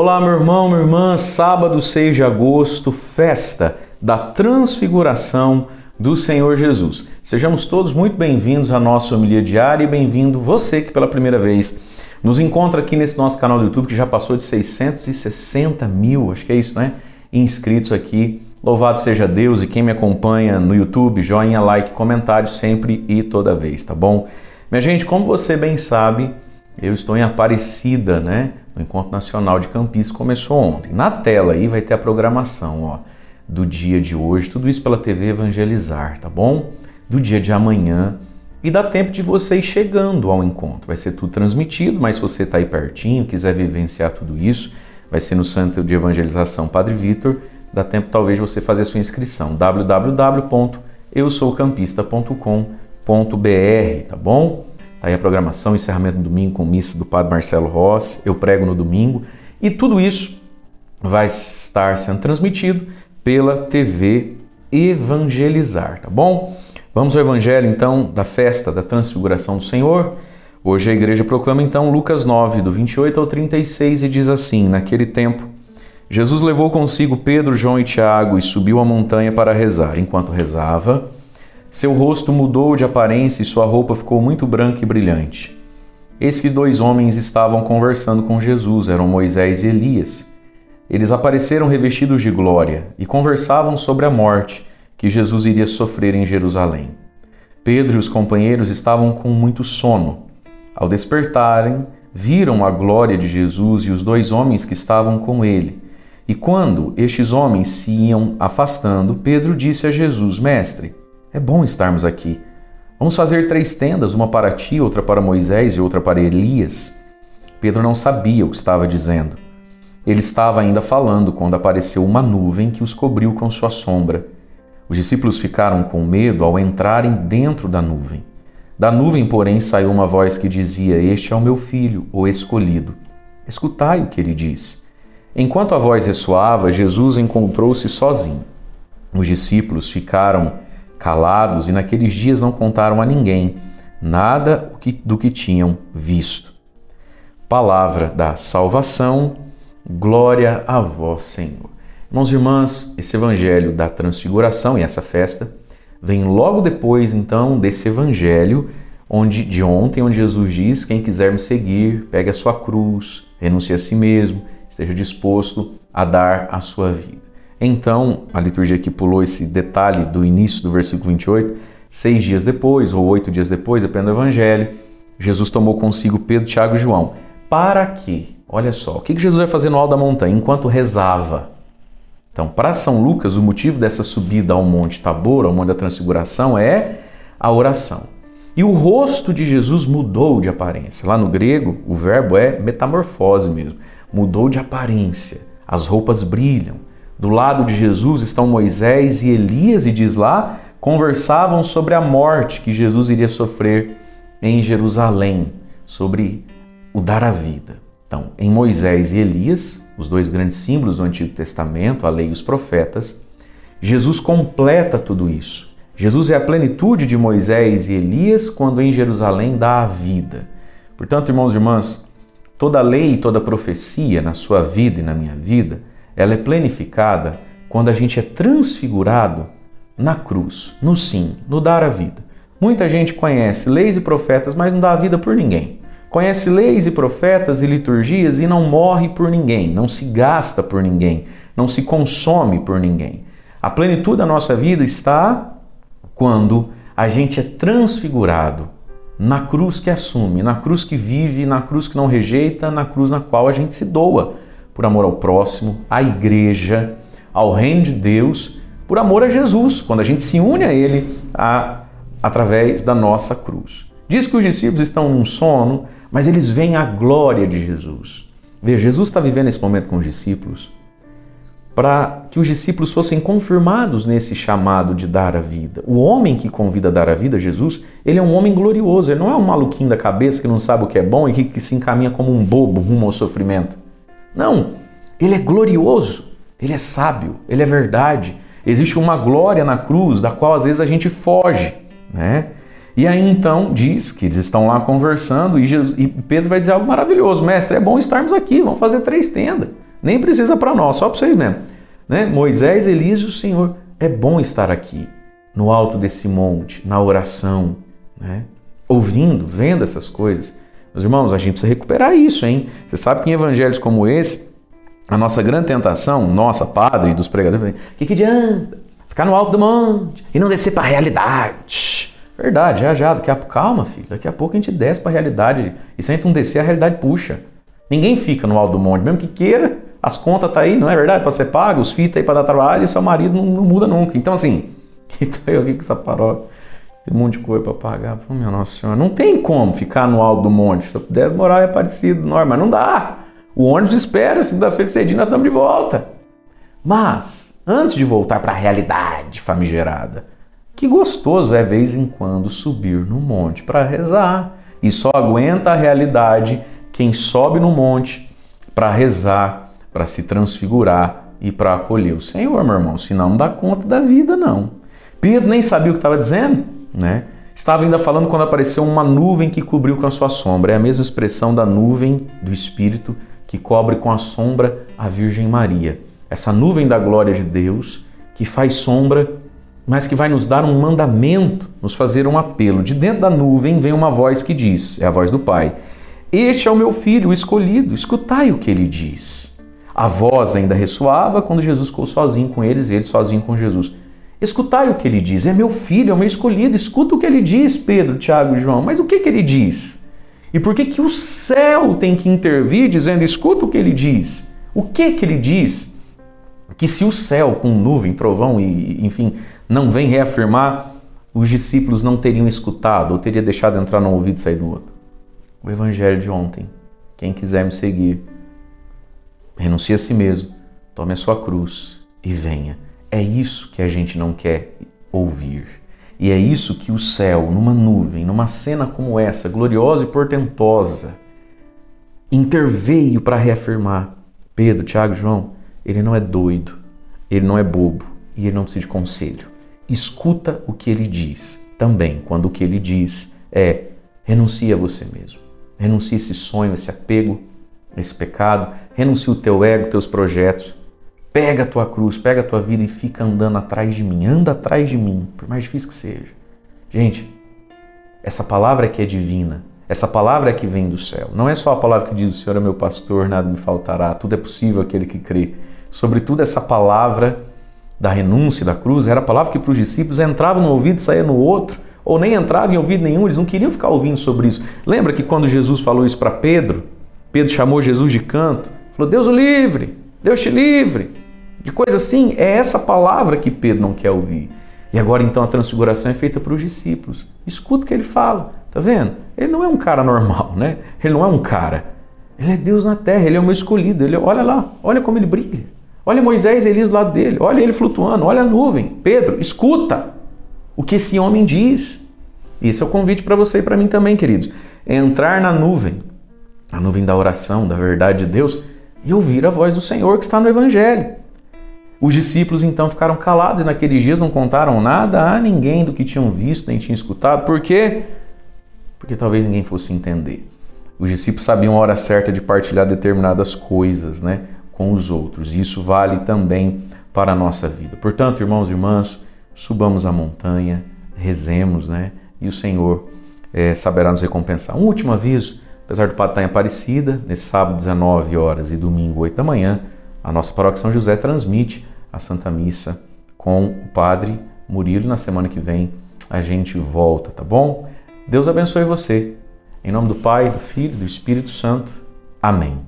Olá, meu irmão, minha irmã, sábado 6 de agosto, festa da transfiguração do Senhor Jesus. Sejamos todos muito bem-vindos à nossa homilia diária e bem-vindo você que pela primeira vez nos encontra aqui nesse nosso canal do YouTube, que já passou de 660 mil, acho que é isso, né? Inscritos aqui. Louvado seja Deus, e quem me acompanha no YouTube, joinha, like, comentário sempre e toda vez, tá bom? Minha gente, como você bem sabe, eu estou em Aparecida, né? No Encontro Nacional de Campisco, começou ontem. Na tela aí vai ter a programação, ó, do dia de hoje, tudo isso pela TV Evangelizar, tá bom? Do dia de amanhã, e dá tempo de você ir chegando ao encontro. Vai ser tudo transmitido, mas se você está aí pertinho, quiser vivenciar tudo isso, vai ser no Centro de Evangelização Padre Vitor. Dá tempo talvez você fazer a sua inscrição, www.eusoucampista.com.br, tá bom? Tá aí a programação, encerramento do domingo com missa do Padre Marcelo Rossi, eu prego no domingo, e tudo isso vai estar sendo transmitido pela TV Evangelizar, tá bom? Vamos ao Evangelho então da festa da transfiguração do Senhor. Hoje a igreja proclama então Lucas 9, do 28 ao 36, e diz assim: naquele tempo, Jesus levou consigo Pedro, João e Tiago e subiu a montanha para rezar. Enquanto rezava, seu rosto mudou de aparência e sua roupa ficou muito branca e brilhante. Eis que dois homens estavam conversando com Jesus, eram Moisés e Elias. Eles apareceram revestidos de glória e conversavam sobre a morte que Jesus iria sofrer em Jerusalém. Pedro e os companheiros estavam com muito sono. Ao despertarem, viram a glória de Jesus e os dois homens que estavam com ele. E quando estes homens se iam afastando, Pedro disse a Jesus: Mestre, é bom estarmos aqui. Vamos fazer 3 tendas, uma para ti, outra para Moisés e outra para Elias. Pedro não sabia o que estava dizendo. Ele estava ainda falando quando apareceu uma nuvem que os cobriu com sua sombra. Os discípulos ficaram com medo ao entrarem dentro da nuvem. Da nuvem, porém, saiu uma voz que dizia: Este é o meu filho, o escolhido. Escutai o que ele diz. Enquanto a voz ressoava, Jesus encontrou-se sozinho. Os discípulos ficaram calados e naqueles dias não contaram a ninguém nada do que tinham visto. Palavra da salvação, glória a vós, Senhor. Irmãos e irmãs, esse evangelho da transfiguração e essa festa vem logo depois, então, desse evangelho de ontem, onde Jesus diz: quem quiser me seguir, pegue a sua cruz, renuncie a si mesmo, esteja disposto a dar a sua vida. Então, a liturgia aqui pulou esse detalhe do início do versículo 28, 6 dias depois, ou 8 dias depois, dependendo do evangelho, Jesus tomou consigo Pedro, Tiago e João. Para quê? Olha só, o que Jesus vai fazer no alto da montanha? Enquanto rezava. Então, para São Lucas, o motivo dessa subida ao Monte Tabor, ao Monte da Transfiguração, é a oração. E o rosto de Jesus mudou de aparência. Lá no grego, o verbo é metamorfose mesmo. Mudou de aparência. As roupas brilham. Do lado de Jesus estão Moisés e Elias, e diz lá, conversavam sobre a morte que Jesus iria sofrer em Jerusalém, sobre o dar a vida. Então, em Moisés e Elias, os dois grandes símbolos do Antigo Testamento, a lei e os profetas, Jesus completa tudo isso. Jesus é a plenitude de Moisés e Elias quando em Jerusalém dá a vida. Portanto, irmãos e irmãs, toda lei e toda profecia na sua vida e na minha vida, ela é planificada quando a gente é transfigurado na cruz, no sim, no dar a vida. Muita gente conhece leis e profetas, mas não dá a vida por ninguém. Conhece leis e profetas e liturgias e não morre por ninguém, não se gasta por ninguém, não se consome por ninguém. A plenitude da nossa vida está quando a gente é transfigurado na cruz que assume, na cruz que vive, na cruz que não rejeita, na cruz na qual a gente se doa por amor ao próximo, à igreja, ao reino de Deus, por amor a Jesus, quando a gente se une a Ele através da nossa cruz. Diz que os discípulos estão num sono, mas eles veem a glória de Jesus. Veja, Jesus está vivendo esse momento com os discípulos para que os discípulos fossem confirmados nesse chamado de dar a vida. O homem que convida a dar a vida, Jesus, ele é um homem glorioso, ele não é um maluquinho da cabeça que não sabe o que é bom e que se encaminha como um bobo rumo ao sofrimento. Não, ele é glorioso, ele é sábio, ele é verdade. Existe uma glória na cruz da qual às vezes a gente foge, né? E aí então diz que eles estão lá conversando e Pedro vai dizer algo maravilhoso: Mestre, é bom estarmos aqui, vamos fazer 3 tendas. Nem precisa para nós, só para vocês mesmo. Né? Moisés, Elias e o Senhor. É bom estar aqui, no alto desse monte, na oração, né? Ouvindo, vendo essas coisas. Meus irmãos, a gente precisa recuperar isso, hein? Você sabe que em evangelhos como esse, a nossa grande tentação, nossa, padre, dos pregadores, o que adianta ficar no alto do monte e não descer para a realidade? Verdade, já, calma, filho, daqui a pouco a gente desce para a realidade. E se a gente não descer, a realidade puxa. Ninguém fica no alto do monte, mesmo que queira, as contas tá aí, não é verdade? Para ser pago, os filhos tá aí para dar trabalho, e seu marido não muda nunca. Então assim, então eu aqui com essa paróquia, esse monte de coisa para pagar, pô, minha Nossa Senhora, não tem como ficar no alto do monte. Se eu pudesse morar é parecido, normal, mas não dá. O ônibus espera, segunda-feira cedinho nós estamos de volta. Mas, antes de voltar para a realidade famigerada, que gostoso é, vez em quando, subir no monte para rezar. E só aguenta a realidade quem sobe no monte para rezar, para se transfigurar e para acolher o Senhor, meu irmão. Senão não dá conta da vida, não. Pedro nem sabia o que estava dizendo, né? Estava ainda falando quando apareceu uma nuvem que cobriu com a sua sombra. É a mesma expressão da nuvem do Espírito que cobre com a sombra a Virgem Maria. Essa nuvem da glória de Deus que faz sombra, mas que vai nos dar um mandamento, nos fazer um apelo. De dentro da nuvem vem uma voz que diz, é a voz do Pai: este é o meu filho, o escolhido, escutai o que ele diz. A voz ainda ressoava quando Jesus ficou sozinho com eles e eles sozinhos com Jesus. Escutai o que ele diz, é meu filho, é o meu escolhido, escuta o que ele diz, Pedro, Tiago e João. Mas o que ele diz? E por que o céu tem que intervir dizendo, escuta o que ele diz? O que ele diz? Que se o céu com nuvem, trovão e enfim, não vem reafirmar, os discípulos não teriam escutado ou teria deixado entrar num ouvido e sair do outro. O evangelho de ontem. Quem quiser me seguir, renuncie a si mesmo, tome a sua cruz e venha. É isso que a gente não quer ouvir. E é isso que o céu, numa nuvem, numa cena como essa, gloriosa e portentosa, interveio para reafirmar. Pedro, Tiago, João, ele não é doido, ele não é bobo e ele não precisa de conselho. Escuta o que ele diz. Também, quando o que ele diz é renuncie a você mesmo. Renuncie esse sonho, esse apego, esse pecado. Renuncie o teu ego, teus projetos. Pega a tua cruz, pega a tua vida e fica andando atrás de mim. Anda atrás de mim, por mais difícil que seja. Gente, essa palavra é que é divina. Essa palavra é que vem do céu. Não é só a palavra que diz, o Senhor é meu pastor, nada me faltará. Tudo é possível aquele que crê. Sobretudo essa palavra da renúncia, da cruz, era a palavra que para os discípulos entrava no ouvido e saía no outro. Ou nem entrava em ouvido nenhum, eles não queriam ficar ouvindo sobre isso. Lembra que quando Jesus falou isso para Pedro, Pedro chamou Jesus de canto, falou, Deus o livre, Deus te livre, de coisa assim. É essa palavra que Pedro não quer ouvir. E agora então a transfiguração é feita para os discípulos. Escuta o que ele fala, tá vendo? Ele não é um cara normal, né? Ele não é um cara. Ele é Deus na terra, ele é o meu escolhido. Ele, olha lá, olha como ele brilha. Olha Moisés e Elias do lado dele, olha ele flutuando, olha a nuvem. Pedro, escuta o que esse homem diz. Esse é o convite para você e para mim também, queridos. É entrar na nuvem, a nuvem da oração, da verdade de Deus, e ouvir a voz do Senhor que está no Evangelho. Os discípulos então ficaram calados e naqueles dias não contaram nada a ninguém do que tinham visto, nem tinham escutado. Por quê? Porque talvez ninguém fosse entender. Os discípulos sabiam a hora certa de partilhar determinadas coisas, né, com os outros. E isso vale também para a nossa vida. Portanto, irmãos e irmãs, subamos a montanha, rezemos, né? E o Senhor saberá nos recompensar. Um último aviso, apesar do padre estar em Aparecida, nesse sábado 19 horas e domingo 8 da manhã, a nossa paróquia São José transmite a Santa Missa com o Padre Murilo. Na semana que vem a gente volta, tá bom? Deus abençoe você. Em nome do Pai, do Filho e do Espírito Santo. Amém.